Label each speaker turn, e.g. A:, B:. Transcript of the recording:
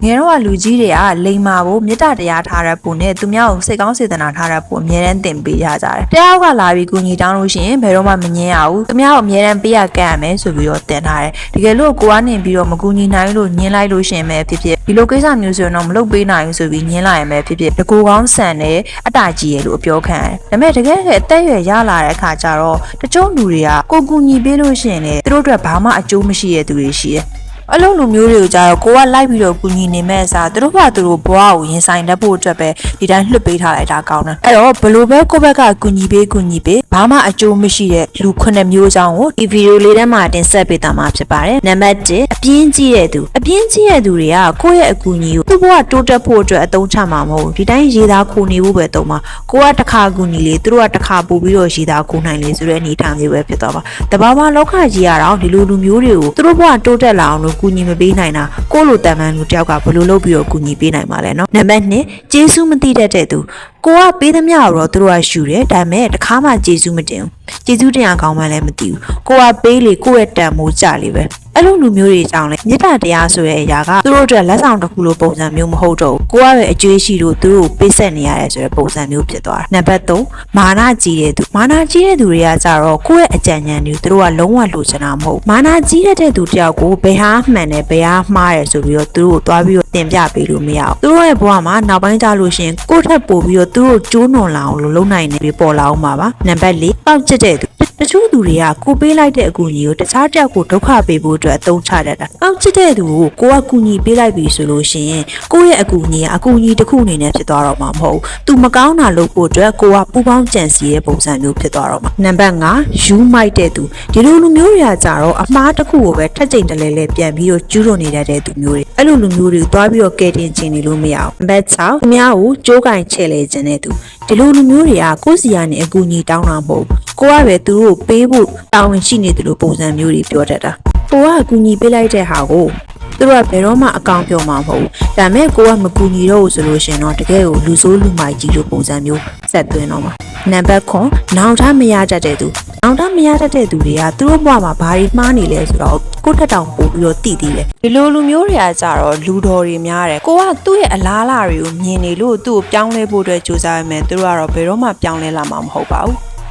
A: ငယ်တော့လူကြီးတွေကလိန်မာဖို့မေတ္တာတရားထားတဲ့ပုံနဲ့သူများကိုစိတ်ကောင်းစေတနာထားတဲ့ပုံအမြဲတမ်းသင်ပေးရကြတယ်။တရားကလာပြီးကူညီတောင်းလို့ရှိရင်ဘယ်တော့မှမငင်းရဘူး။သူများကိုအမြဲတမ်းပေးရကမ်းရမယ်ဆိုပြီးတော့သင်ထားတယ်။တကယ်လို့ကိုကနေပြီးတော့မကူညီနိုင်လို့ညင်းလိုက်လို့ရှိရင်ပဲဖြစ်ဖြစ်ဒီလိုကိစ္စမျိုးဆိုရင်တော့မလုပ်ပေးနိုင်ဘူးဆိုပြီးညင်းလိုက်ရင်ပဲဖြစ်ဖြစ်တကူကောင်းဆန်တယ်အတားကြီးရလို့ပြောခံတယ်။ဒါပေမဲ့တကယ်အသက်အရွယ်ရလာတဲ့အခါကျတော့တချို့လူတွေကကိုကူညီပေးလို့ရှိရင်လည်းသူတို့အတွက်ဘာမှအကျိုးမရှိတဲ့သူတွေရှိတယ်အလုံးလူမျိုးတွေကိုကြတော့ကိုကလိုက်ပြီးတော့ကူညီနေမဲ့အစားသူတို့ဘဝသူတို့ဘဝကိုရင်ဆိုင်တတ်ဖို့အတွက်ပဲဒီတိုင်းလွှတ်ပေးထားလိုက်တာကောင်းတယ်အဲ့တော့ဘလို့ပဲကိုဘက်ကကူညီပေးဘာမှအကျိုးမရှိတဲ့လူ9မျိုးကြောင်းကိုဒီဗီဒီယိုလေးထဲမှာတင်ဆက်ပေးသွားမှာဖြစ်ပါတယ်နံပါတ်1အပြင်းကြီးတဲ့သူတွေကကိုယ့်ရဲ့အကူအညီကိုသူ့ဘဝတိုးတက်ဖို့အတွက်အသုံးချမှာမဟုတ်ဒီတိုင်းရေသားခိုနေဖို့ပဲသုံးမှာကိုကတစ်ခါကူညီလေသူတို့ကတစ်ခါပို့ပြီးတော့ရေသားခိုနိုင်လေဆိုတဲ့အနေအထားမျိုးပဲဖြစ်သွားပါတဘာဝလောကကြီးရတော့ဒီလိုလူမျိုးတွေကိုသူတို့ဘဝတိုးတက်လာအောင်လို့ကူညီမပေးနိုင်တာကိုလိုတန်မှန်လူတယောက်ကဘလို့လုပ်ပြီးတော့ကူညီပေးနိုင်မှာလဲနော်နံပါတ်2ကျေးဇူးမသိတတ်တဲ့သူကိုကပေးသမျှတော့သူတို့ကရှူတယ်ဒါပေမဲ့တခါမှကျေးဇူးမတင်ဘူးကျေးဇူးတင်အောင်ကောင်းမှလည်းမသိဘူးကိုကပေးလေကိုယ့်ရဲ့တန်မိုးကြလေပဲအဲ့လိုလူမျိုးတွေကြောင့်လေမေတ္တာတရားဆိုတဲ့အရာကသူတို့အတွက်လက်ဆောင်တစ်ခုလိုပုံစံမျိုးမဟုတ်တော့ဘူးကိုကပဲအကျွေးရှိလို့သူတို့ပေးဆက်နေရတယ်ဆိုတဲ့ပုံစံမျိုးဖြစ်သွားတာနံပါတ်3မာနကြီးတဲ့သူတွေကကြတော့ကိုယ့်ရဲ့အကြံဉာဏ်တွေသူတို့ကလုံးဝလိုချင်တာမဟုတ်မာနကြီးတဲ့သူတယောက်ကိုဘယ်ဟာမှန်တယ်ဘယ်ဟာမှားတယ်ဆိုပြီးတော့သူတို့ကိုသွားပြီးတော့တင်ပြပေးလို့မရဘူးသူတို့ရဲ့ဘဝမှာနောက်ပိုင်းကျလို့ရှိရင်ကိုယ့်ထက်ပိုပြီးတော့သူတို့ကျိုးနွန်လာအောင်လုပ်နိုင်နေပြီးပေါ်လာအောင်ပါနံပါတ်4ပေါက်ချစ်တဲ့သူတချို့သူတွေကကိုပေးလိုက်တဲ့အကူအညီကိုတခြားတယောက်ကိုဒုက္ခပေးဖို့အတွက်အသုံးချတတ်တာပေါက်ချစ်တဲ့သူကိုကကူညီပေးလိုက်ပြီဆိုလို့ရှိရင်ကိုယ့်ရဲ့အကူအညီကအကူအညီတစ်ခုအနေနဲ့ဖြစ်သွားတော့မှာမဟုတ်ဘူးသူမကောင်းတာလုပ်ဖို့အတွက်ကိုကပူပေါင်းကြံစည်တဲ့ပုံစံမျိုးဖြစ်သွားတော့မှာနံပါတ်5ယူမိုက်တဲ့သူဒီလိုလူမျိုးတွေကကြတော့အမှားတစ်ခုကိုပဲထက်ကြိမ်တလဲလဲပြန်ပြီးတော့ကျူးလွန်နေတတ်တဲ့သူမျိုးတွေအဲ့လိုလူမျိုးတွေကိုတွားပြီးတော့ကဲတင်ချင်နေလို့မရဘူးနံပါတ်6သူများကိုကြိုးကင်ချဲ့လေခြင်းတဲ့သူဒီလိုလူမျိုးတွေကကိုယ့်စီကနေအကူအညီတောင်းတာမဟုတ်ကိုကပဲသူတို့ပေးဖို့တာဝန်ရှိနေတယ်လို့ပုံစံမျိုးတွေပြောတတ်တာကိုကအကူအညီပေးလိုက်တဲ့ဟာကိုသူတို့ကဘယ်တော့မှအကောင်ပြောမှာမဟုတ်ဘူးဒါပေမဲ့ကိုကမကူညီတော့ဘူးဆိုလို့ရှင်တော့တကယ်ကိုလူဆိုးလူမိုက်ကြီးလိုပုံစံမျိုးဆက်သွင်းတော့မှာနံပါတ်9နောင်တမရတတ်တဲ့သူတွေကသူတို့ဘဝမှာဘာတွေမှားနေလဲဆိုတော့ကိုယ့်ထက်တောင်ပို့ပြီးတော့တည်တည်တယ်ဒီလိုလူမျိုးတွေကကြတော့လူတော်တွေများတယ်ကိုကသူ့ရဲ့အလားအလာတွေကိုမြင်နေလို့သူ့ကိုပြောင်းလဲဖို့အတွက်ကြိုးစားရမယ်သူတို့ကတော့ဘယ်တော့မှပြောင်းလဲလာမှာမဟုတ်ပါဘူး